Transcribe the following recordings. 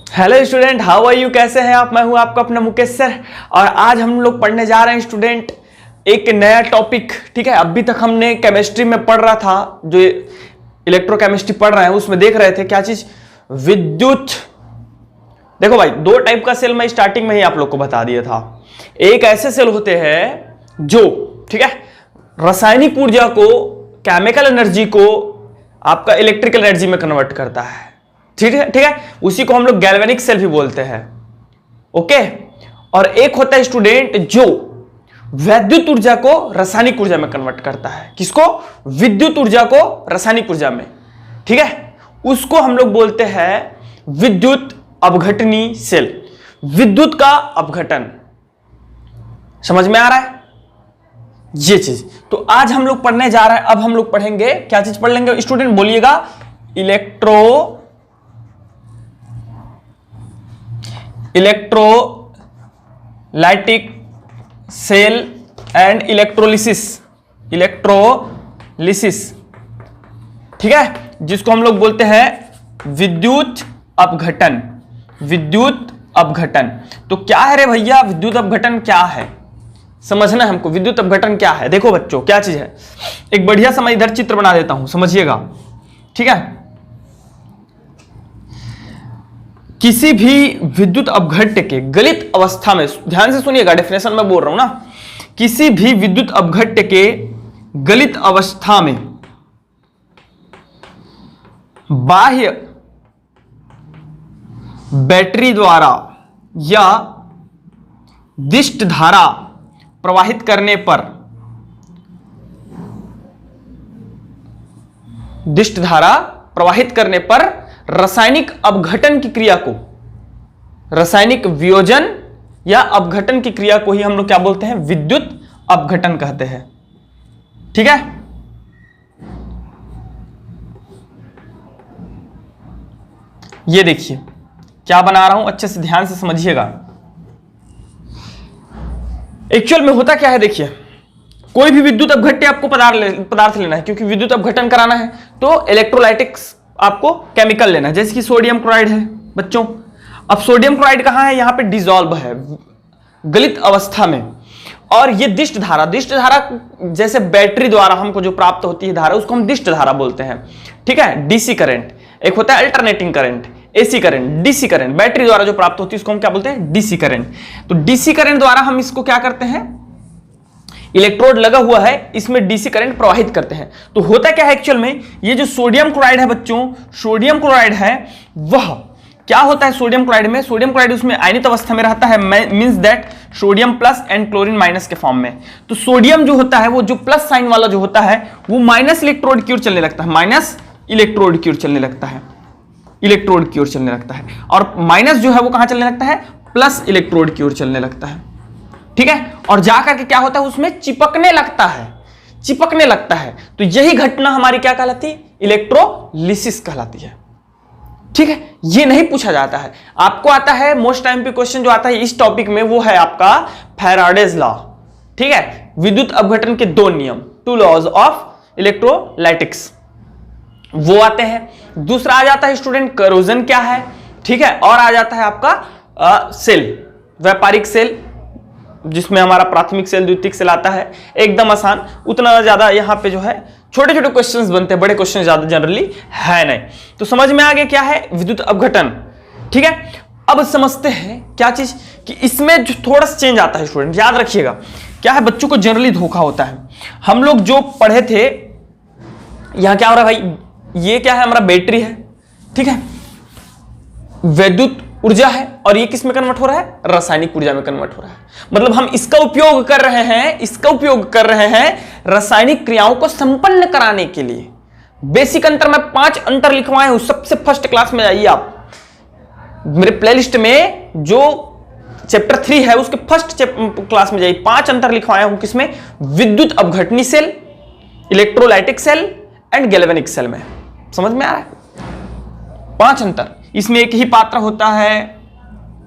Hello student, how are you, कैसे हैं आप। मैं हूं आपका अपना मुकेश सर और आज हम लोग पढ़ने जा रहे हैं स्टूडेंट एक नया टॉपिक। ठीक है, अभी तक हमने केमिस्ट्री में पढ़ रहा था, जो इलेक्ट्रोकेमिस्ट्री पढ़ रहे हैं उसमें देख रहे थे क्या चीज, विद्युत। देखो भाई, दो टाइप का सेल मैं स्टार्टिंग में ही आप लोग को बता दिया था। एक ऐसे सेल होते हैं जो, ठीक है, रासायनिक ऊर्जा को, केमिकल एनर्जी को आपका इलेक्ट्रिकल एनर्जी में कन्वर्ट करता है। ठीक है, ठीक है, उसी को हम लोग गैल्वेनिक सेल भी बोलते हैं। ओके, और एक होता है स्टूडेंट जो वैद्युत ऊर्जा को रासायनिक ऊर्जा में कन्वर्ट करता है। किसको? विद्युत ऊर्जा को रासायनिक ऊर्जा में। ठीक है, उसको हम लोग बोलते हैं विद्युत अपघटनी सेल। विद्युत का अपघटन, समझ में आ रहा है ये चीज? तो आज हम लोग पढ़ने जा रहे हैं। अब हम लोग पढ़ेंगे क्या चीज पढ़ लेंगे स्टूडेंट, बोलिएगा। Electrolytic cell and electrolysis. ठीक है, जिसको हम लोग बोलते हैं विद्युत अपघटन। विद्युत अपघटन तो क्या है रे भैया? विद्युत अपघटन क्या है समझना है हमको। विद्युत अपघटन क्या है? देखो बच्चों, क्या चीज है, एक बढ़िया सा मैं इधर चित्र बना देता हूं, समझिएगा। ठीक है, किसी भी विद्युत अपघट्य के गलित अवस्था में, ध्यान से सुनिएगा, डेफिनेशन में बोल रहा हूं ना, किसी भी विद्युत अपघट्य के गलित अवस्था में बाह्य बैटरी द्वारा या दिष्ट धारा प्रवाहित करने पर, दिष्ट धारा प्रवाहित करने पर रासायनिक अपघटन की क्रिया को, रासायनिक वियोजन या अपघटन की क्रिया को ही हम लोग क्या बोलते हैं? विद्युत अपघटन कहते हैं। ठीक है, ये देखिए क्या बना रहा हूं, अच्छे से ध्यान से समझिएगा। एक्चुअल में होता क्या है, देखिए, कोई भी विद्युत अपघट्य आपको पदार्थ लेना है, क्योंकि विद्युत अपघटन कराना है तो इलेक्ट्रोलाइटिक्स आपको केमिकल लेना है, जैसे कि सोडियम क्लोराइड है बच्चों। अब सोडियम क्लोराइड कहां है? यहां पे डिसॉल्व है गलित अवस्था में। और ये दिष्ट धारा, दिष्ट धारा जैसे बैटरी द्वारा हमको जो प्राप्त होती है धारा, उसको हम दिष्ट धारा बोलते हैं। ठीक है, डीसी करंट। एक होता है alternating current, AC current, DC current. Battery द्वारा जो प्राप्त होती है उसको हम क्या बोलते हैं? DC current. तो डीसी करंट द्वारा हम इसको क्या करते हैं, इलेक्ट्रोड लगा हुआ है, इसमें डीसी करंट प्रवाहित करते हैं। तो होता क्या है एक्चुअल में, ये जो सोडियम क्लोराइड है बच्चों, सोडियम क्लोराइड है, वह क्या होता है सोडियम क्लोराइड में? सोडियम क्लोराइड उसमें आयनित अवस्था में रहता है, means that sodium plus and chlorine minus के फॉर्म में। तो सोडियम जो होता है वो जो प्लस साइन वाला जो होता है वो माइनस इलेक्ट्रोड की ओर चलने लगता है, माइनस इलेक्ट्रोड की ओर चलने लगता है, इलेक्ट्रोड की ओर चलने लगता है। और माइनस जो है वो कहां चलने लगता है? प्लस इलेक्ट्रोड की ओर चलने लगता है। ठीक है, और जाकर के क्या होता है उसमें चिपकने लगता है, चिपकने लगता है। तो यही घटना हमारी क्या कहलाती है? इलेक्ट्रोलिसिस कहलाती है। ठीक है, ये नहीं पूछा जाता है आपको। आता है मोस्ट टाइम पे क्वेश्चन जो आता है इस टॉपिक में, वो है आपका फैराडेज लॉ। ठीक है, विद्युत अपघटन के दो नियम, टू लॉज ऑफ इलेक्ट्रोलाइटिक्स, वो आते हैं। दूसरा आ जाता है स्टूडेंट करोजन क्या है। ठीक है, और आ जाता है आपका सेल, व्यापारिक सेल, जिसमें हमारा प्राथमिक सेल, द्वितीयक सेल आता है। एकदम आसान, उतना ज्यादा यहाँ पे जो है छोटे छोटे क्वेश्चंस बनते हैं, बड़े क्वेश्चन ज्यादा जनरली है नहीं। तो समझ में आ गया क्या है विद्युत अपघटन। ठीक है, अब समझते हैं क्या चीज, कि इसमें जो थोड़ा सा चेंज आता है स्टूडेंट, याद रखिएगा। क्या है, बच्चों को जनरली धोखा होता है। हम लोग जो पढ़े थे, यहां क्या हो रहा है भाई, ये क्या है, हमारा बैटरी है। ठीक है, वैद्युत ऊर्जा है, और ये किस में कन्वर्ट हो रहा है? रासायनिक ऊर्जा में कन्वर्ट हो रहा है। मतलब हम इसका उपयोग कर रहे हैं, इसका उपयोग कर रहे हैं रासायनिक क्रियाओं को संपन्न कराने के लिए। बेसिक अंतर में 5 अंतर लिखवाए हूं, सबसे फर्स्ट क्लास में जाइए आप, मेरे प्लेलिस्ट में जो चैप्टर 3 है उसके फर्स्ट क्लास में जाइए, 5 अंतर लिखवाया हूं। किसमें? विद्युत अपघटनी cell, electrolytic cell and galvanic cell में। समझ में आ रहा है? 5 अंतर। इसमें एक ही पात्र होता है।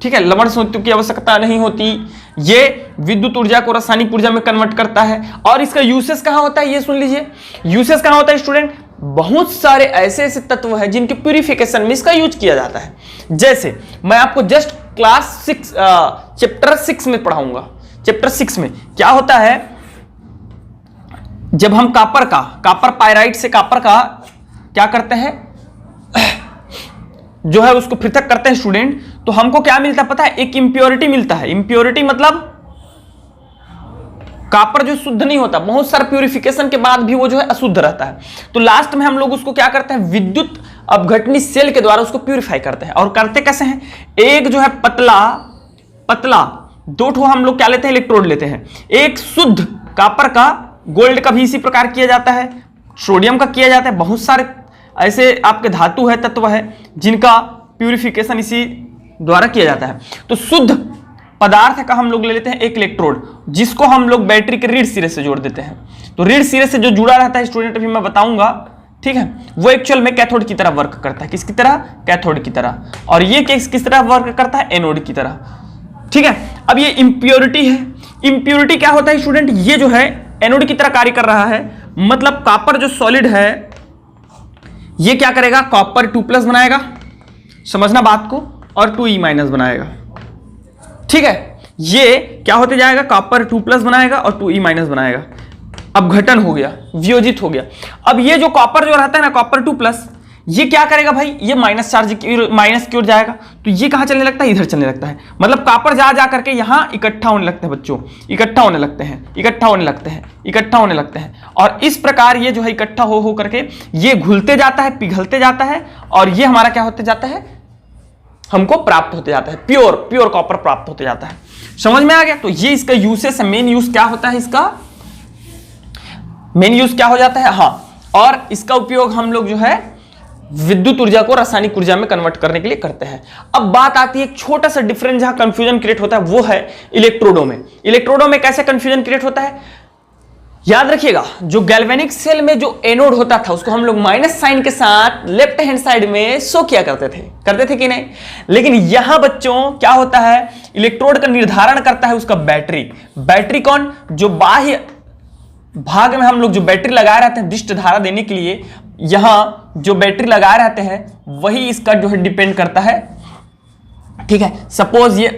ठीक है, लवण संयुक्तों की आवश्यकता नहीं होती। ये विद्युत ऊर्जा को रासायनिक ऊर्जा में कन्वर्ट करता है। और इसका यूसेस कहां होता है, ये सुन लीजिए। यूसेस कहां होता है स्टूडेंट? बहुत सारे ऐसे ऐसे तत्व हैं जिनके प्यूरिफिकेशन में इसका यूज किया जाता है। जैसे मैं आपको जस्ट क्लास 6 चैप्टर 6 में पढ़ाऊंगा। चैप्टर 6 में क्या होता है, जब हम कापर पायराइट से कापर का क्या करते हैं, जो है उसको पृथक करते हैं स्टूडेंट, तो हमको क्या मिलता है पता है, एक इंप्योरिटी मिलता है। इंप्योरिटी मतलब कापर जो शुद्ध नहीं होता, बहुत सारा प्यूरिफिकेशन के बाद भी वो जो है अशुद्ध रहता है। तो लास्ट में हम लोग उसको क्या करते हैं, विद्युत अपघटनी सेल के द्वारा उसको प्यूरिफाई करते हैं। और करते कैसे हैं, एक जो है पतला दो ठो हम लोग क्या लेते हैं, इलेक्ट्रोड लेते हैं। एक शुद्ध कापर का, गोल्ड का भी इसी प्रकार किया जाता है, सोडियम का किया जाता है। बहुत सारे ऐसे आपके धातु है, तत्व है जिनका प्यूरिफिकेशन इसी द्वारा किया जाता है। तो शुद्ध पदार्थ का हम लोग ले लेते हैं एक इलेक्ट्रोड, जिसको हम लोग बैटरी के रीढ़ सिरे से जोड़ देते हैं। तो रीढ़ सिरे से जो जुड़ा रहता है स्टूडेंट, अभी मैं बताऊंगा, ठीक है, वो एक्चुअल में कैथोड की तरह वर्क करता है। किसकी तरह, कैथोड की तरह। और ये किस तरह वर्क करता है, एनोड की तरह। ठीक है, अब ये इंप्योरिटी है। इंप्योरिटी क्या होता है स्टूडेंट, ये जो है एनोड की तरह कार्य कर रहा है। मतलब कॉपर जो सॉलिड है ये क्या करेगा, कॉपर 2+ बनाएगा, समझना बात को, और 2E- बनाएगा। ठीक है, ये क्या होते जाएगा, कॉपर 2+ बनाएगा और 2E- बनाएगा। अपघटन हो गया, वियोजित हो गया। अब ये जो कॉपर जो रहता है ना, कॉपर 2+, ये क्या करेगा भाई, ये माइनस की ओर जाएगा। तो ये कहां चलने लगता है, इधर चलने लगता है। मतलब कॉपर जा करके यहां इकट्ठा होने लगते हैं बच्चों, इकट्ठा होने लगते हैं। और इस प्रकार ये जो है इकट्ठा हो करके ये घुलते जाता है, पिघलते जाता है, और ये हमारा क्या होते जाता है, हमको प्राप्त होते जाता है, प्योर कॉपर प्राप्त होते जाता है। समझ में आ गया। तो ये इसका यूसेस है, मेन यूज क्या होता है, इसका मेन यूज क्या हो जाता है, हाँ, और इसका उपयोग हम लोग जो है विद्युत ऊर्जा को रासायनिक ऊर्जा में कन्वर्ट करने के लिए करते हैं। अब बात आती है एक छोटा सा डिफरेंस जहां कंफ्यूजन क्रिएट होता है, वो है इलेक्ट्रोडों में। इलेक्ट्रोडों में कैसे कंफ्यूजन क्रिएट होता है, याद रखिएगा, जो गैल्वेनिक सेल में जो एनोड होता था उसको हम लोग माइनस साइन के साथ लेफ्ट हैंड साइड में शो किया करते थे कि नहीं। लेकिन यहां बच्चों क्या होता है, इलेक्ट्रोड का निर्धारण करता है उसका बैटरी कौन, जो बाह्य भाग में हम लोग जो बैटरी लगाए रहते हैं विशिष्ट धारा देने के लिए, यहां जो बैटरी लगाए रहते हैं वही इसका जो है डिपेंड करता है। ठीक है, सपोज ये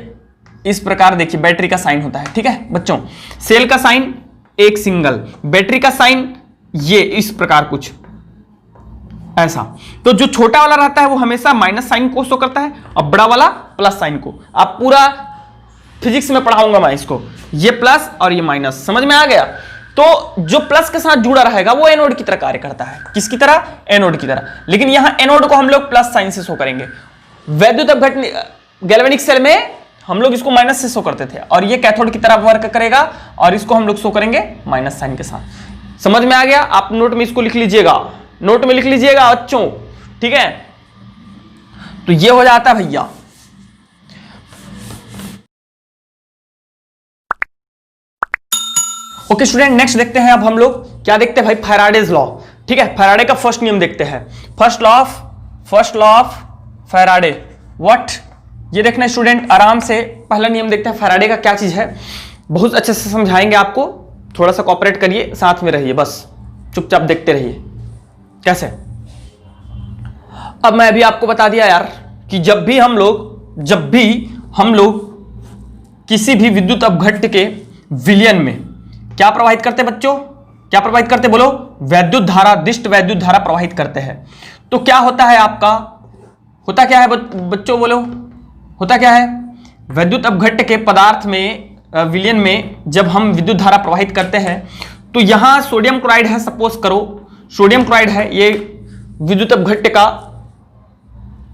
इस प्रकार देखिए बैटरी का साइन होता है। ठीक है बच्चों, सेल का साइन एक सिंगल, बैटरी का साइन ये इस प्रकार कुछ ऐसा। तो जो छोटा वाला रहता है वो हमेशा माइनस साइन को शो करता है, और बड़ा वाला प्लस साइन को। आप पूरा फिजिक्स में पढ़ाऊंगा मैं इसको, ये प्लस और ये माइनस, समझ में आ गया। तो जो प्लस के साथ जुड़ा रहेगा वो एनोड की तरह कार्य करता है। किसकी तरह, एनोड की तरह। लेकिन यहां एनोड को हम लोग प्लस साइन से शो करेंगे। वैद्युत अपघटन गैल्वेनिक सेल में हम लोग इसको माइनस से शो करते थे, और ये कैथोड की तरह वर्क करेगा, और इसको हम लोग शो करेंगे माइनस साइन के साथ। समझ में आ गया। आप नोट में इसको लिख लीजिएगा, नोट में लिख लीजिएगा बच्चों। ठीक है, तो ये हो जाता है भैया। ओके स्टूडेंट, नेक्स्ट देखते हैं। अब हम लोग क्या देखते हैं भाई, फैराडेज लॉ। ठीक है, फैराडे का फर्स्ट नियम देखते हैं। First law of Faraday what, ये देखना स्टूडेंट, आराम से पहला नियम देखते हैं फैराडे का क्या चीज है। बहुत अच्छे से समझाएंगे आपको, थोड़ा सा कोऑपरेट करिए, साथ में रहिए, बस चुपचाप देखते रहिए। कैसे, अब मैं अभी आपको बता दिया यार कि जब भी हम लोग किसी भी विद्युत अपघट्य के विलयन में क्या प्रवाहित करते बच्चों, क्या प्रवाहित करते बोलो, वैद्युत धारा, दिष्ट वैद्युत धारा प्रवाहित करते हैं। तो क्या होता है आपका, होता क्या है बच्चों बोलो, होता क्या है, वैद्युत अपघट्य के पदार्थ में विलयन में जब हम विद्युत धारा प्रवाहित करते हैं, तो यहां सोडियम क्लोराइड है, सपोज करो सोडियम क्लोराइड है, ये विद्युत अपघट्य का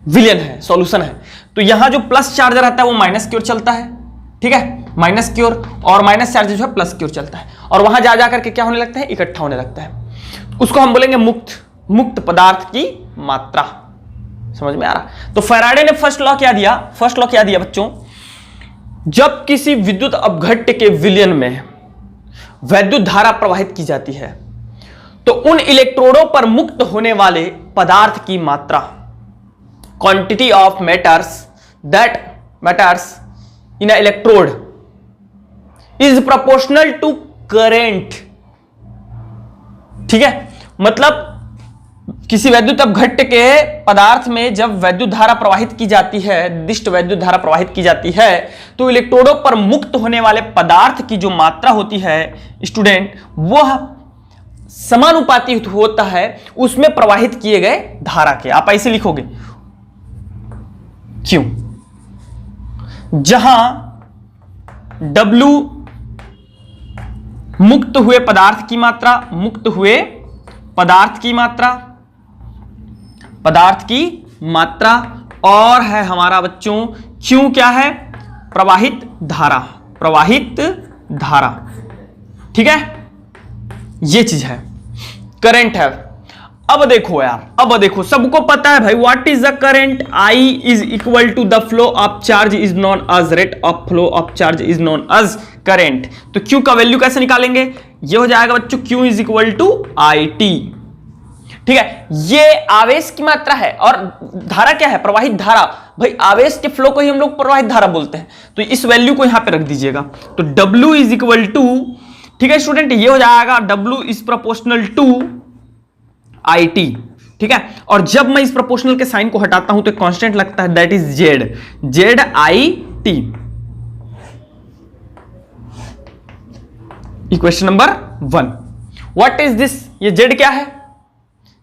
विलयन है, सॉल्यूशन है। तो यहां जो प्लस चार्ज रहता है वो माइनस की ओर चलता है। ठीक है, माइनस की ओर, और माइनस चार्ज जो है प्लस की ओर चलता है, और वहां जा करके क्या होने लगता है, इकट्ठा होने लगता है। उसको हम बोलेंगे मुक्त पदार्थ की मात्रा। समझ में आ रहा। तो फैराडे ने फर्स्ट लॉ क्या दिया बच्चों, जब किसी विद्युत अपघट्य के विलयन में वैद्युत धारा प्रवाहित की जाती है तो उन इलेक्ट्रोडों पर मुक्त होने वाले पदार्थ की मात्रा, quantity of matters in a electrode is proportional to current. ठीक है, मतलब किसी वैद्युत अपघट्य के पदार्थ में जब वैद्युत धारा प्रवाहित की जाती है, निर्दिष्ट वैद्युत धारा प्रवाहित की जाती है, तो इलेक्ट्रोडों पर मुक्त होने वाले पदार्थ की जो मात्रा होती है स्टूडेंट, वह समानुपाती होता है उसमें प्रवाहित किए गए धारा के। आप ऐसे लिखोगे, क्यों? जहां W मुक्त हुए पदार्थ की मात्रा, मुक्त हुए पदार्थ की मात्रा, पदार्थ की मात्रा, और है हमारा बच्चों Q क्या है? प्रवाहित धारा, प्रवाहित धारा। ठीक है, ये चीज है, करंट है। अब देखो यार, अब देखो, सबको पता है भाई what is the current? I is equal to the flow of charge is known as rate of flow of charge is known as current. तो Q का वैल्यू कैसे निकालेंगे? ये हो जाएगा बच्चों Q is equal to IT। ठीक है, ये आवेश की मात्रा है और धारा क्या है? प्रवाहित धारा। भाई आवेश के फ्लो को ही हम लोग प्रवाहित धारा बोलते हैं, तो इस वैल्यू को यहां पे रख दीजिएगा। तो W इज इक्वल टू, ठीक है स्टूडेंट, ये हो जाएगा W is proportional to IT। ठीक है, और जब मैं इस प्रोपोर्शनल के साइन को हटाता हूं तो कांस्टेंट लगता है, that is ZIT। Equation number 1। What is this? ये Z क्या है?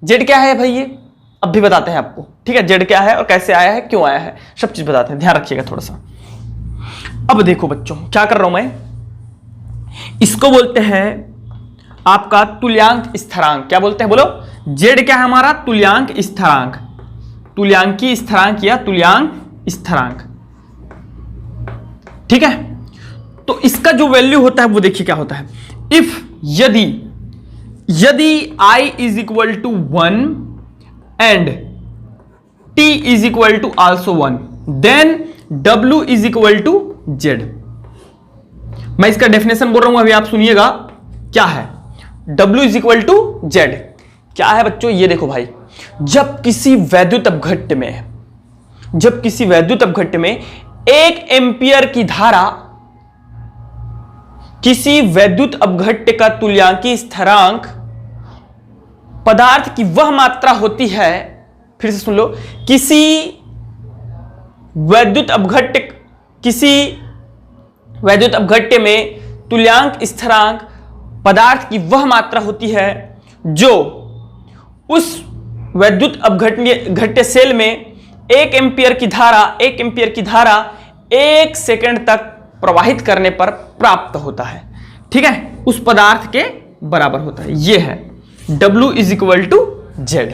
Z क्या है भाई? ये अब भी बताते हैं आपको। ठीक है, Z क्या है और कैसे आया है, क्यों आया है, सब चीज बताते हैं, ध्यान रखिएगा थोड़ा सा। अब देखो बच्चों, क्या कर रहा हूं मैं, इसको बोलते हैं आपका तुल्यांक स्थिरांक। क्या बोलते हैं बोलो? Z क्या है हमारा? तुल्यांक स्थिरांक, तुल्यांकी स्थिरांक या तुल्यांक स्थिरांक। ठीक है, तो इसका जो वैल्यू होता है वो देखिए क्या होता है। इफ यदि I is equal to 1 and T is equal to also 1, then W is equal to Z। मैं इसका डेफिनेशन बोल रहा हूं, अभी आप सुनिएगा क्या है। W is equal to Z क्या है बच्चों? ये देखो भाई, जब किसी वैद्युत अपघट्य में 1 एम्पियर की धारा किसी वैद्युत अपघट्य का तुल्यांकी स्थिरांक पदार्थ की वह मात्रा होती है, फिर से सुन लो, किसी वैद्युत अपघट्य में तुल्यांक स्थिरांक पदार्थ की वह मात्रा होती है जो उस वैद्युत अपघट्य सेल में 1 एम्पियर की धारा 1 सेकंड तक प्रवाहित करने पर प्राप्त होता है। ठीक है, उस पदार्थ के बराबर होता है। यह है W is equal to Z।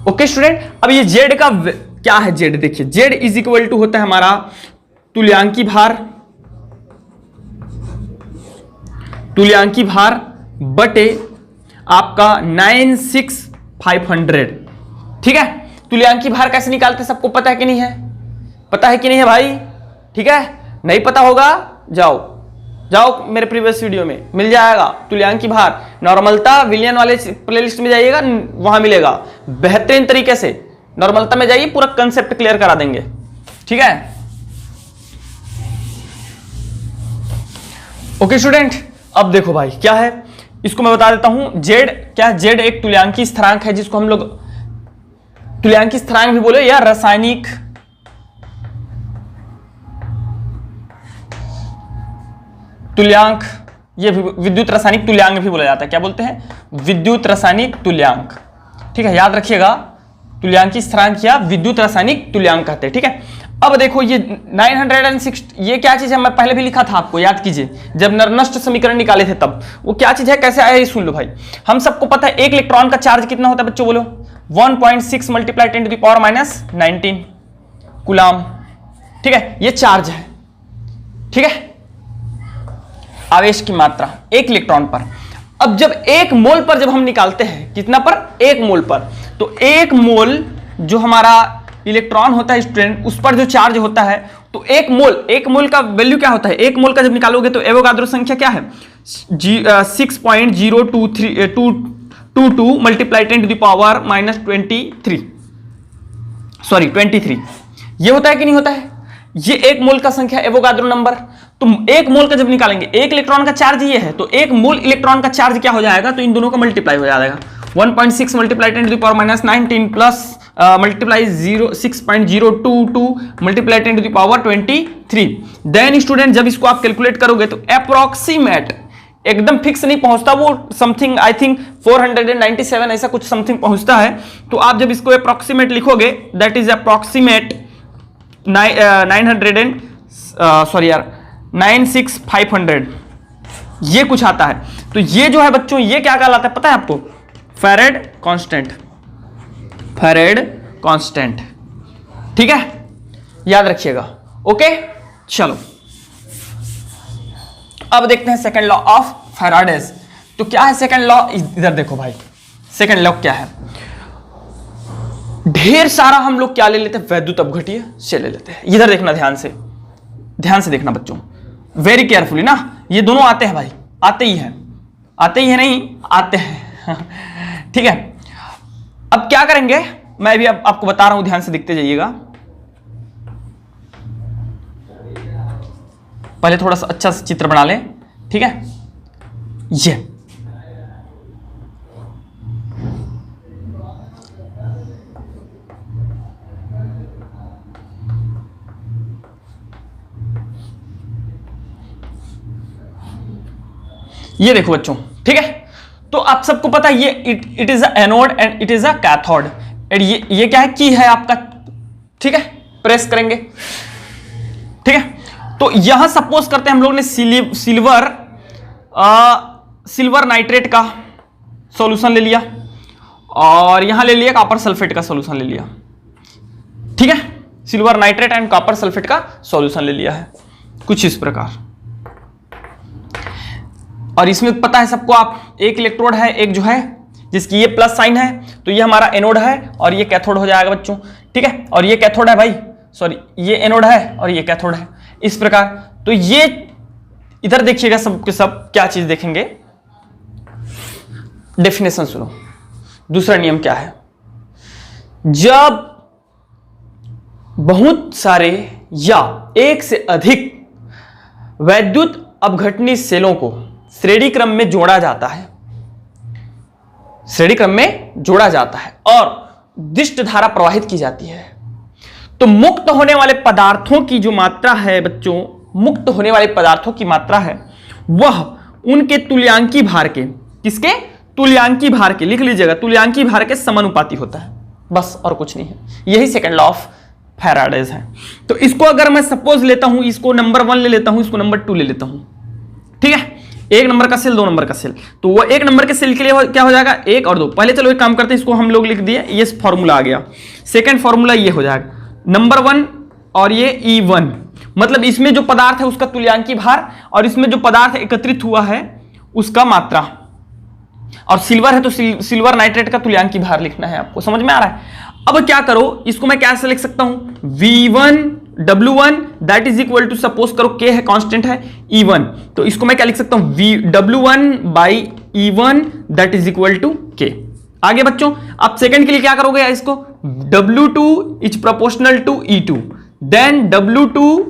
Okay student, अब ये Z का क्या है? Z देखिए, Z इज इक्वल टू होता है हमारा तुल्यांकी भार बटे आपका 96500। ठीक है, तुल्यांकी भार कैसे निकालते हैं सबको पता है कि नहीं है? पता है कि नहीं है भाई? ठीक है, नहीं पता होगा जाओ मेरे प्रीवियस वीडियो में मिल जाएगा तुल्यांकी भार। नॉर्मलता विलियन वाले प्लेलिस्ट में जाइएगा, वहां मिलेगा बेहतरीन तरीके से। नॉर्मलता में जाइए, पूरा कंसेप्ट क्लियर करा देंगे। ठीक है, ओके स्टूडेंट, अब देखो भाई क्या है, इसको मैं बता देता हूं। Z क्या? Z एक तुल्यांकी स्थिरांक है जिसको हम लोग तुल्यांकी स्थिरांक भी बोले या रासायनिक तुल्यांक, ये विद्युत रासायनिक तुल्यांक भी बोला जाता है। क्या बोलते हैं? विद्युत रासायनिक तुल्यांक। ठीक है, याद रखिएगा, तुल्यांकी स्थिरांक या विद्युत रासायनिक तुल्यांक कहते हैं। ठीक है, अब देखो ये 960, ये क्या चीज है? मैं पहले भी लिखा था, आपको याद कीजिए, जब नरनष्ट समीकरण निकाले थे तब। वो क्या चीज है, कैसे आया, ये सुन लो भाई। हम सबको पता है 1 इलेक्ट्रॉन का चार्ज कितना होता है बच्चों, बोलो? 1.6 multiply 10 to the power -19 coulomb. ठीक है, ये चार्ज है। ठीक है, आवेश की मात्रा 1 इलेक्ट्रॉन पर। अब जब 1 मोल पर जब हम निकालते हैं, कितना पर? 1 मोल पर, तो 1 मोल जो हमारा इलेक्ट्रॉन होता है स्टूडेंट, उस पर जो चार्ज होता है, तो 1 मोल का वैल्यू क्या होता है? 1 मोल का जब निकालोगे तो एवोगाद्रो संख्या क्या है? 6.022 मल्टीप्लाई 10 टू द पावर -23। ये होता है कि नहीं होता है? ये 1 मोल का संख्या एवोगाद्रो नंबर। तो 1 मोल का जब निकालेंगे, 1 इलेक्ट्रॉन का चार्ज ये है, तो 1 मोल इलेक्ट्रॉन का चार्ज क्या हो जाएगा? तो इन दोनों का मल्टीप्लाई हो जाएगा, 1.6 multiply 10 to the power minus 19 plus multiply 6.022 multiply 10 to the power 23। Then student जब इसको आप कैलकुलेट करोगे तो अप्रोक्सीमेट, एकदम फिक्स नहीं पहुंचता वो, समथिंग आई थिंक 497 ऐसा कुछ समथिंग पहुंचता है। तो आप जब इसको अप्रोक्सीमेट लिखोगे दैट इज अप्रोक्सीमेट 96,500 ये कुछ आता है। तो ये जो है बच्चों ये क्या कहलाता है पता है आपको? फैरेड कांस्टेंट, फैरेड कांस्टेंट, ठीक है, याद रखिएगा। ओके चलो अब देखते हैं सेकंड लॉ ऑफ फैराडेज। तो क्या है सेकंड लॉ? इधर देखो भाई, सेकंड लॉ क्या है? ढेर सारा हम लोग क्या ले लेते हैं? वैद्युत अपघटीय से ले लेते हैं। इधर देखना, ध्यान से देखना बच्चों, वेरी केयरफुली ना। ये दोनों आते हैं भाई, आते ही हैं, नहीं आते हैं ठीक है। अब क्या करेंगे मैं भी अब आपको बता रहा हूं, ध्यान से देखते जाइएगा। पहले थोड़ा सा अच्छा सा चित्र बना लें, ठीक है। ये देखो बच्चों, ठीक है। तो आप सबको पता है ये it is a anode and it is a cathode. And ये क्या है? की है आपका, ठीक है। प्रेस करेंगे, ठीक है। तो यहां सपोज करते हैं हम लोग ने सिल्वर नाइट्रेट का सॉल्यूशन ले लिया और यहां ले लिया कॉपर सल्फेट का सॉल्यूशन ले लिया, ठीक है। Silver nitrate and copper sulphate का सॉल्यूशन ले लिया है कुछ इस प्रकार। और इसमें पता है सबको, आप एक इलेक्ट्रोड है, एक जो है जिसकी ये प्लस साइन है, तो ये हमारा एनोड है और ये कैथोड हो जाएगा बच्चों, ठीक है। और ये कैथोड है भाई, सॉरी ये एनोड है और ये कैथोड है, इस प्रकार। तो ये इधर देखिएगा सब के सब क्या चीज देखेंगे। डेफिनेशन सुनो, दूसरा नियम क्या है? जब बहुत सारे या एक से अधिक वैद्युत अपघटनी सेलों को श्रेणी क्रम में जोड़ा जाता है, श्रेणी क्रम में जोड़ा जाता है और दिष्ट धारा प्रवाहित की जाती है, तो मुक्त होने वाले पदार्थों की जो मात्रा है बच्चों, मुक्त होने वाले पदार्थों की मात्रा है वह उनके तुल्यांकी भार के, किसके? तुल्यांकी भार के, लिख लीजिएगा, तुल्यांकी भार के समानुपाती होता है, बस और कुछ नहीं है। यही सेकंड लॉ ऑफ फैराडेज है। तो इसको अगर मैं सपोज लेता हूं, इसको नंबर 1 ले लेता हूं, इसको नंबर 2 ले लेता हूं, ठीक है। 1 नंबर का सेल, 2 नंबर का सेल, तो वो 1 नंबर के सेल के लिए क्या हो जाएगा? 1 और 2। पहले चलो एक काम करते हैं, इसको हम लोग लिख दिए, ये फॉर्मूला आ गया। सेकंड फॉर्मूला ये हो जाएगा नंबर 1 और ये E1, मतलब इसमें जो पदार्थ है उसका तुल्यांकी भार और इसमें जो पदार्थ एकत्रित हुआ है उसका मात्रा। और सिल्वर है तो सिल्वर नाइट्रेट का तुल्यांकी भार लिखना है आपको, समझ में आ रहा है? अब क्या करो, इसको मैं कैसे लिख सकता हूं? V1 W1 that is equal to, suppose करो K है, कांस्टेंट है, E1, तो इसको मैं क्या लिख सकता हूं? W1 by E1 that is equal to K। आगे बच्चों आप सेकंड के लिए क्या करोगे? इसको W2 is proportional to E2, then W2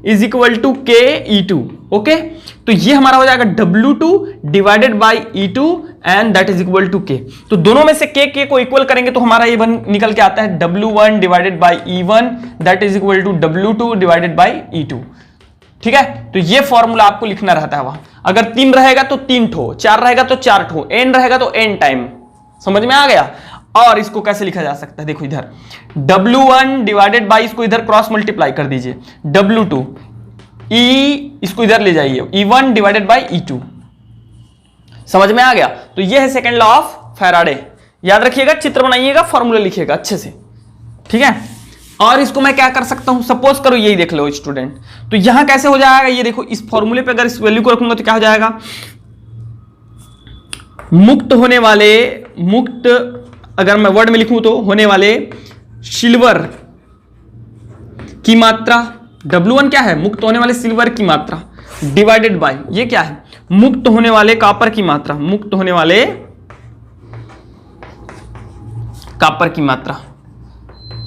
is equal to K E2, okay. तो ये हमारा हो जाएगा W2 divided by E2 and that is equal to K। तो दोनों में से K को इक्वल करेंगे तो हमारा ये निकल के आता है W1 divided by E1 that is equal to W2 divided by E2, ठीक है। तो ये फॉर्मूला आपको लिखना रहता है वहां। अगर 3 रहेगा तो 3 ठो, 4 रहेगा तो 4 ठो, n रहेगा तो n टाइम, समझ में आ गया? और इसको कैसे लिखा जा सकता है? देखो इधर W1 डिवाइडेड बाई, इसको इधर क्रॉस मल्टीप्लाई कर दीजिए, W2 इसको इधर ले जाइए, E1 डिवाइडेड बाई E2, समझ में आ गया? तो ये है सेकंड लॉ ऑफ फैराडे। याद रखिएगा, चित्र बनाइएगा, फॉर्मूला लिखिएगा अच्छे से, ठीक है। और इसको मैं क्या कर सकता हूं? सपोज करो यही देख लो स्टूडेंट, तो यहां कैसे हो जाएगा? ये देखो, इस फॉर्मूले पे अगर इस वैल्यू को रखूंगा तो क्या हो जाएगा? मुक्त होने वाले, मुक्त अगर मैं वर्ड में लिखूं तो होने वाले सिल्वर की मात्रा, W1 क्या है? मुक्त होने वाले सिल्वर की मात्रा, डिवाइडेड बाय ये क्या है? मुक्त होने वाले कॉपर की मात्रा, मुक्त होने वाले कॉपर की मात्रा,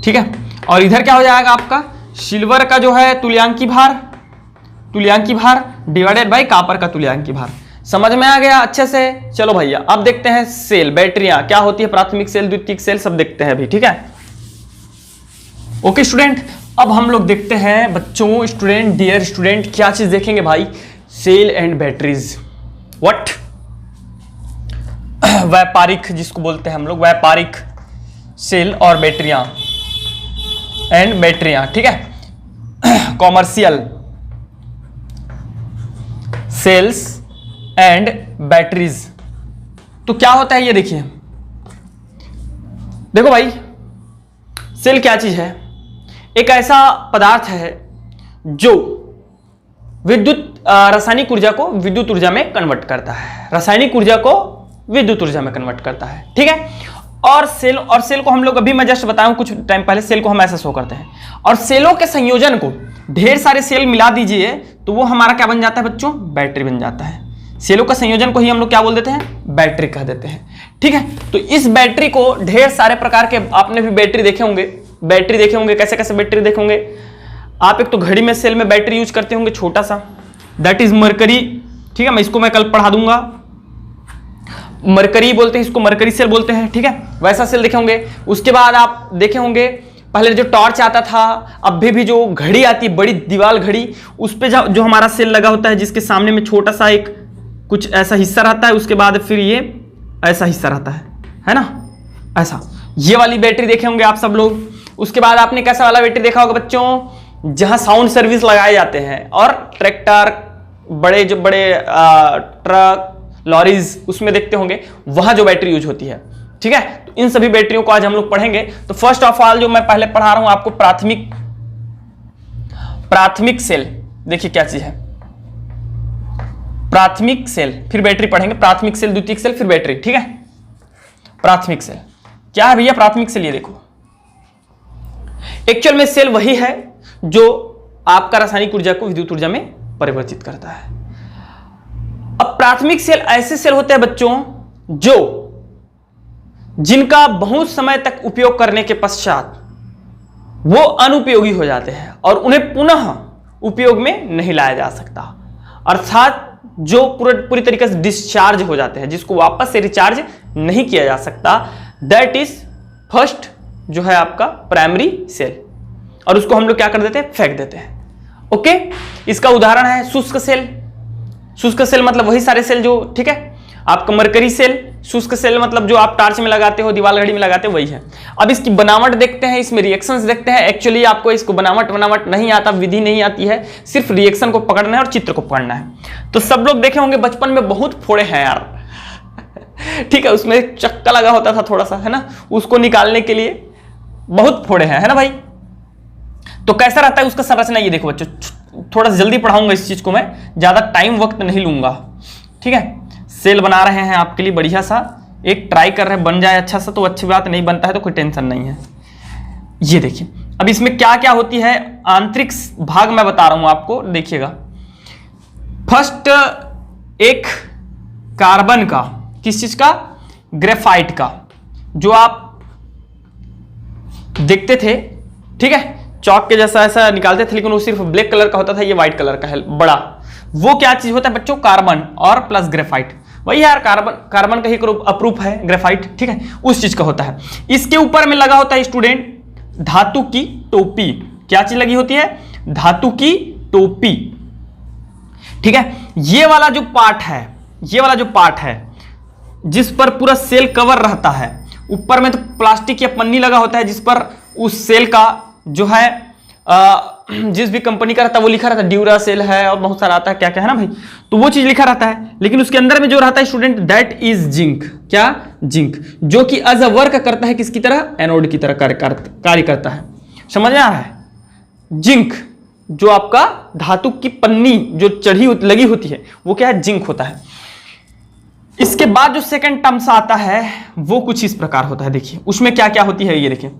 ठीक है। और इधर क्या हो जाएगा आपका? सिल्वर का जो है तुल्यांकी भार डिवाइडेड बाय कॉपर का तुल्यांकी भार। समझ में आ गया अच्छे से? चलो भैया अब देखते हैं सेल, बैटरियां क्या होती है, प्राथमिक सेल, द्वितीयक सेल, सब देखते हैं अभी, ठीक है। ओके स्टूडेंट, अब हम लोग देखते हैं बच्चों, स्टूडेंट, डियर स्टूडेंट, क्या चीज देखेंगे भाई, सेल एंड बैटरीज। व्हाट? व्यापारिक जिसको बोलते हैं हम लोग, व्यापारिक सेल और बैटरियां एंड बैटरियां, ठीक है। Commercial cells and batteries. तो क्या होता है ये देखिए, देखो भाई, सेल क्या चीज है, एक ऐसा पदार्थ है जो विद्युत रासायनिक ऊर्जा को विद्युत ऊर्जा में कन्वर्ट करता है, रासायनिक ऊर्जा को विद्युत ऊर्जा में कन्वर्ट करता है, ठीक है। और सेल को हम लोग अभी मैं जस्ट बताऊं कुछ टाइम पहले, सेल को हम ऐसा शो करते हैं, और सेलों के संयोजन को ढेर सारे सेल मिला दीजिए तो वो हमारा क्या बन जाता है बच्चों, बैटरी बन जाता है। सेलों का संयोजन को ही हम लोग क्या बोल देते हैं, बैटरी कह देते हैं, ठीक है। तो इस बैटरी को ढेर सारे प्रकार के, आपने भी बैटरी देखे होंगे, कैसे कैसे बैटरी देखे होंगे आप। एक तो घड़ी में सेल में बैटरी यूज करते होंगे छोटा सा, दैट इज मरकरी, ठीक है। मैं कल पढ़ा दूंगा, मरकरी बोलते हैं इसको, मरकरी सेल बोलते हैं, ठीक है। वैसा सेल देखे होंगे। उसके बाद आप देखे होंगे पहले जो टॉर्च आता था, अब भी जो घड़ी आती है, बड़ी दीवार घड़ी, उस पे जो हमारा सेल लगा होता है, जिसके सामने में छोटा सा एक कुछ ऐसा हिस्सा रहता है, उसके बाद फिर ये ऐसा हिस्सा रहता है ना, ऐसा। ये वाली बैटरी देखे होंगे आप सब लोग। उसके बाद आपने कैसा वाला बैटरी देखा होगा बच्चों, जहां साउंड सर्विस लगाए जाते हैं, और ट्रैक्टर, बड़े ट्रक, लॉरीज, उसमें देखते होंगे, वहां जो बैटरी यूज होती है, ठीक है। तो इन सभी बैटरियों को आज हम लोग पढ़ेंगे। तो फर्स्ट ऑफ ऑल जो मैं पहले पढ़ा रहा हूं आपको, प्राथमिक सेल। देखिए क्या चीज है प्राथमिक सेल, फिर बैटरी पढ़ेंगे, प्राथमिक सेल, द्वितीयक सेल, फिर बैटरी, ठीक है। प्राथमिक सेल क्या है भैया? प्राथमिक सेल ये देखो, एक्चुअल में सेल वही है जो आपका रासायनिक ऊर्जा को विद्युत ऊर्जा में परिवर्तित करता है। अब प्राथमिक सेल ऐसे सेल होते हैं बच्चों जो जिनका बहुत समय तक उपयोग करने के पश्चात वो अनुपयोगी हो जाते हैं और उन्हें पुनः उपयोग में नहीं लाया जा सकता, अर्थात जो पूरी तरीके से डिस्चार्ज हो जाते हैं, जिसको वापस से रिचार्ज नहीं किया जा सकता, दैट इज फर्स्ट जो है आपका प्राइमरी सेल, और उसको हम लोग क्या कर देते हैं, फेंक देते हैं। ओके, इसका उदाहरण है शुष्क सेल। शुष्क सेल मतलब वही सारे सेल जो, ठीक है, आपका मरकरी सेल। शुष्क सेल मतलब जो आप टार्च में लगाते हो, दीवार घड़ी में लगाते हो, वही है। अब इसकी बनावट देखते हैं, इसमें रिएक्शंस देखते हैं। एक्चुअली आपको इसको बनावट नहीं आता, विधि नहीं आती है, सिर्फ रिएक्शन को पकड़ना है और चित्र को पकड़ना है। तो सब लोग देखे होंगे बचपन में बहुत फोड़े हैं यार ठीक है, उसमें एक चक्का लगा होता था थोड़ा सा, है ना, उसको निकालने के लिए बहुत फोड़े हैं, है ना भाई। तो कैसा रहता है उसका संरचना, ये देखो बच्चों, थोड़ा जल्दी पढ़ाऊंगा इस चीज को, मैं ज्यादा टाइम वक्त नहीं लूंगा, ठीक है। सेल बना रहे हैं आपके लिए बढ़िया सा, एक ट्राई कर रहे हैं, बन जाए अच्छा सा तो अच्छी बात, नहीं बनता है तो कोई टेंशन नहीं है। ये देखिए अब इसमें क्या क्या होती है, आंतरिक भाग मैं बता रहा हूं आपको, देखिएगा। फर्स्ट एक कार्बन का, किस चीज का, ग्रेफाइट का, जो आप देखते थे, ठीक है, चौक के जैसा ऐसा निकालते थे, लेकिन वो सिर्फ ब्लैक कलर का होता था, ये व्हाइट कलर का है बड़ा। वो क्या चीज होता है बच्चों, कार्बन और प्लस ग्रेफाइट, वही यार, कार्बन का ही अप्रूप है ग्रेफाइट, ठीक है, उस चीज का होता है। इसके ऊपर में लगा होता है स्टूडेंट धातु की टोपी। क्या चीज लगी होती है, धातु की टोपी, ठीक है। ये वाला जो पार्ट है जिस पर पूरा सेल कवर रहता है, ऊपर में तो प्लास्टिक या पन्नी लगा होता है, जिस पर उस सेल का जो है जिस भी कंपनी का रहता है वो लिखा रहता है, ड्यूरा सेल है और बहुत सारा आता है, क्या क्या है ना भाई, तो वो चीज लिखा रहता है। लेकिन उसके अंदर में जो रहता है स्टूडेंट, दैट इज जिंक। क्या, जिंक, जो कि एज अ वर्क करता है किसकी तरह, एनोड की तरह कार्य करता है। समझ में आ रहा है, जिंक जो आपका धातु की पन्नी जो लगी होती है, वो क्या है, जिंक होता है। इसके बाद जो सेकंड टर्म्स आता है वो कुछ इस प्रकार होता है, देखिए उसमें क्या क्या होती है, ये देखिए।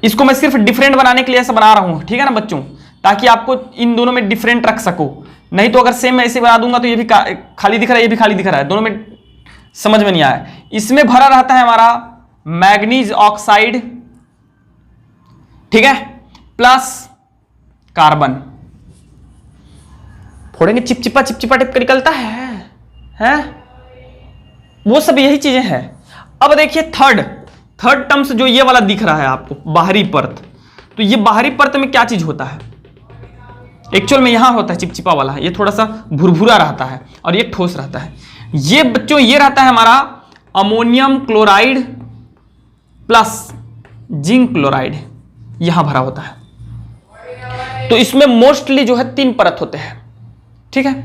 इसको मैं सिर्फ डिफरेंट बनाने के लिए ऐसा बना रहा हूं, ठीक है ना बच्चों, ताकि आपको इन दोनों में डिफरेंट रख सको। नहीं तो अगर सेम ऐसे बना दूंगा तो ये भी खाली दिख रहा है, ये भी खाली दिख रहा है, दोनों में समझ में नहीं आया। इसमें भरा रहता है हमारा मैग्नीज ऑक्साइड, ठीक है, प्लस कार्बन, फोड़ेंगे चिपचिपा चिपचिपा टाइप का निकलता है, हैं? वो सब यही चीजें हैं। अब देखिए थर्ड टर्म्स जो ये वाला दिख रहा है आपको, बाहरी परत। तो ये बाहरी परत में क्या चीज होता है? एक्चुअल में यहां होता है चिपचिपा वाला, ये थोड़ा सा भुरभुरा रहता है और ये ठोस रहता है। ये बच्चों ये रहता है हमारा ammonium chloride plus zinc chloride, यहां भरा होता है। तो इसमें मोस्टली जो है 3 परत होते हैं, ठीक है।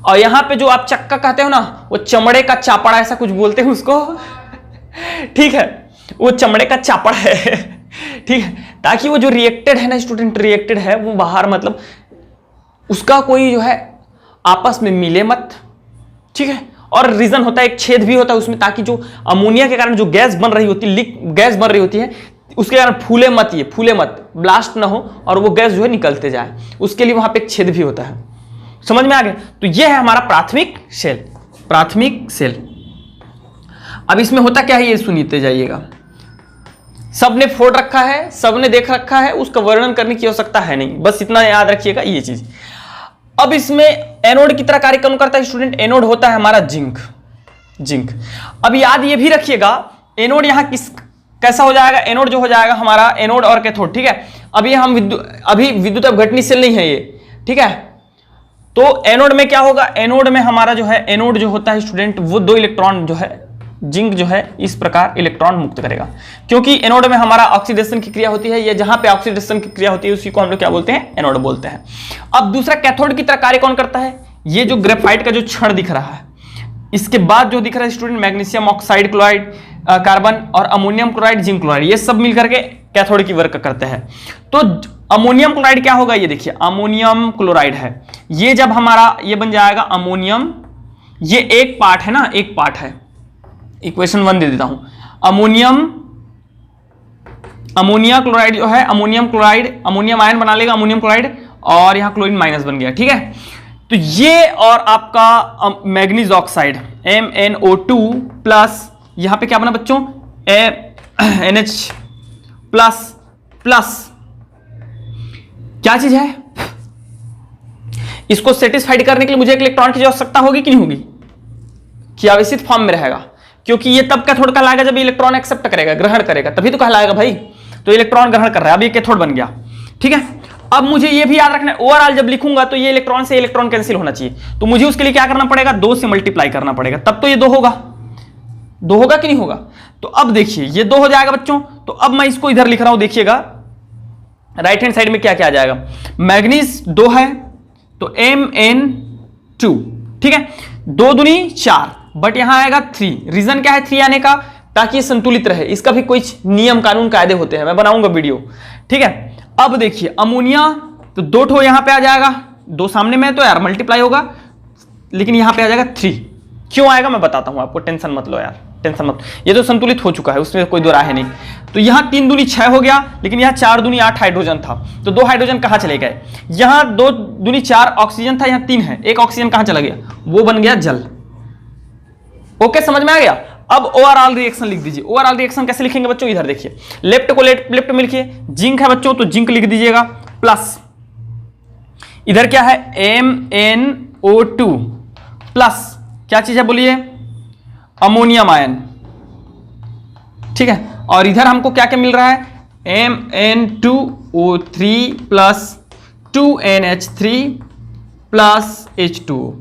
और यहां पे जो आप चक्का कहते हो ना, वो चमड़े का चापड़ा ऐसा कुछ बोलते हैं उसको, ठीक है, वो चमड़े का चापड़ है, ठीक है, ताकि वो जो रिएक्टेड है ना स्टूडेंट, रिएक्टेड है वो बाहर मतलब उसका कोई जो है आपस में मिले मत, ठीक है। और रीजन होता है, एक छेद भी होता है उसमें, ताकि जो अमोनिया के कारण जो गैस बन रही होती है, गैस बन रही होती है, उसके कारण फूले मत, ये फूले मत, ब्लास्ट ना हो और वो गैस जो है निकलते जाए, उसके लिए वहां पे एक छेद भी होता है। समझ में आ गया? तो ये है हमारा प्राथमिक सेल, प्राथमिक सेल। अब इसमें होता क्या है ये सुनते जाइएगा। सबने फोड़ रखा है, सबने देख रखा है, उसका वर्णन करने की आवश्यकता है नहीं, बस इतना याद रखिएगा ये चीज। अब इसमें एनोड की तरह कार्य कौन करता है स्टूडेंट? एनोड होता है हमारा जिंक। अब याद ये भी रखिएगा, एनोड यहां कैसा हो जाएगा? एनोड जो हो जाएगा हमारा एनोड और कैथोड, ठीक है। अभी हम विद्युत अपघटनी सेल नहीं है ये, ठीक है। तो एनोड में क्या होगा? एनोड में हमारा जो है, एनोड जो होता है स्टूडेंट, वो 2 इलेक्ट्रॉन जो है, जिंक जो है इस प्रकार इलेक्ट्रॉन मुक्त करेगा, क्योंकि एनोड में हमारा ऑक्सीडेशन की क्रिया होती है, या जहां पे ऑक्सीडेशन की क्रिया होती है उसी को हम लोग क्या बोलते हैं? एनोड बोलते हैं। अब दूसरा कैथोड की तरह कार्य कौन करता है? ये जो ग्रेफाइट का जो क्षण दिख रहा है, इसके बाद जो दिख रहा है student, magnesium oxide chloride, carbon और अमोनियम क्लोराइड, जिंक क्लोराइड, ये सब मिलकर के कैथोड की वर्क करते हैं। तो अमोनियम क्लोराइड क्या होगा? ये देखिए अमोनियम क्लोराइड है, ये जब हमारा ये बन जाएगा अमोनियम, ये एक पार्ट है ना, एक पार्ट है, इक्वेशन 1 दे देता हूं। अमोनिया क्लोराइड जो है, अमोनियम क्लोराइड, अमोनियम आयन बना लेगा अमोनियम क्लोराइड, और यहां क्लोरीन माइनस बन गया, ठीक है। तो ये और आपका मैग्नीज ऑक्साइड MnO2 प्लस, यहां पे क्या बना बच्चों? NH प्लस प्लस, क्या चीज है? इसको सेटिस्फाइड करने के लिए मुझे एक इलेक्ट्रॉन की आवश्यकता होगी कि नहीं होगी? कि आवेशित फॉर्म में रहेगा, क्योंकि ये तब कैथोड कहलाएगा जब इलेक्ट्रॉन एक्सेप्ट करेगा, ग्रहण करेगा, तभी तो कहलाएगा भाई। तो इलेक्ट्रॉन ग्रहण कर रहा है, अब ये कैथोड बन गया, ठीक है। अब मुझे ये भी याद रखना है, ओवरऑल जब लिखूंगा तो ये इलेक्ट्रॉन से इलेक्ट्रॉन कैंसिल होना चाहिए, तो मुझे उसके लिए क्या करना पड़ेगा? 2 से मल्टीप्लाई करना पड़ेगा, तब तो ये 2 होगा। 2 होगा कि नहीं होगा? तो अब देखिए ये 2 हो जाएगा बच्चों। तो अब मैं इसको इधर लिख रहा हूं, देखिएगा राइट हैंड साइड में क्या क्या आ जाएगा। मैग्नीज 2 है तो Mn2, ठीक है, 2 दूनी 4, बट यहां आएगा 3। रीजन क्या है 3 आने का? ताकि ये संतुलित रहे, इसका भी कुछ नियम कानून कायदे होते हैं, मैं बनाऊंगा वीडियो, ठीक है। अब देखिए अमोनिया, तो 2 ठो यहां पे आ जाएगा, 2 सामने में तो यार मल्टीप्लाई होगा, लेकिन यहां पे आ जाएगा 3। क्यों आएगा मैं बताता हूं आपको, टेंशन मत लो यार, टेंशन मत, ये तो संतुलित हो चुका है, उसमें कोई दो राय नहीं। तो यहां 3 दूनी 6 हो गया, लेकिन यहां 4 दूनी 8 हाइड्रोजन था, तो 2 हाइड्रोजन कहां चले गए? यहां 2 दूनी 4 ऑक्सीजन था, यहां 3 है, एक ऑक्सीजन कहां चला गया? वो बन गया जल। ओके, समझ में आ गया? अब ओवरऑल रिएक्शन लिख दीजिए। ओवरऑल रिएक्शन कैसे लिखेंगे बच्चों? इधर देखिए, लेफ्ट को लेफ्ट में लिखिए, जिंक है बच्चों तो जिंक लिख दीजिएगा, प्लस इधर क्या है? MnO2 प्लस क्या चीज है बोलिए? अमोनियम आयन, ठीक है। और इधर हमको क्या क्या मिल रहा है? Mn2O3 plus 2NH3 plus H2O,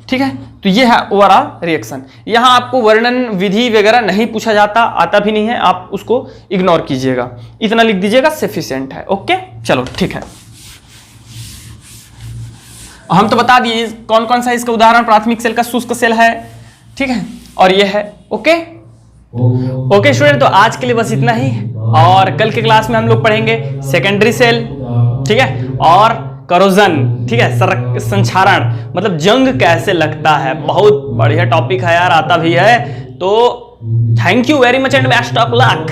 ठीक है। तो ये है ओवरऑल रिएक्शन। यहां आपको वर्णन विधि वगैरह नहीं पूछा जाता, आता भी नहीं है, आप उसको इग्नोर कीजिएगा, इतना लिख दीजिएगा सफिशिएंट है। ओके, चलो ठीक है। हम तो बता दिए कौन कौन सा इसका उदाहरण प्राथमिक सेल का शुष्क सेल है, ठीक है, और ये है। ओके ओके स्टूडेंट, तो आज के लिए बस इतना ही, और कल के क्लास में हम लोग पढ़ेंगे सेकेंडरी सेल, ठीक है, और करोजन, ठीक है, संक्षारण मतलब जंग कैसे लगता है। बहुत बढ़िया टॉपिक है यार, आता भी है। तो thank you very much and best of luck.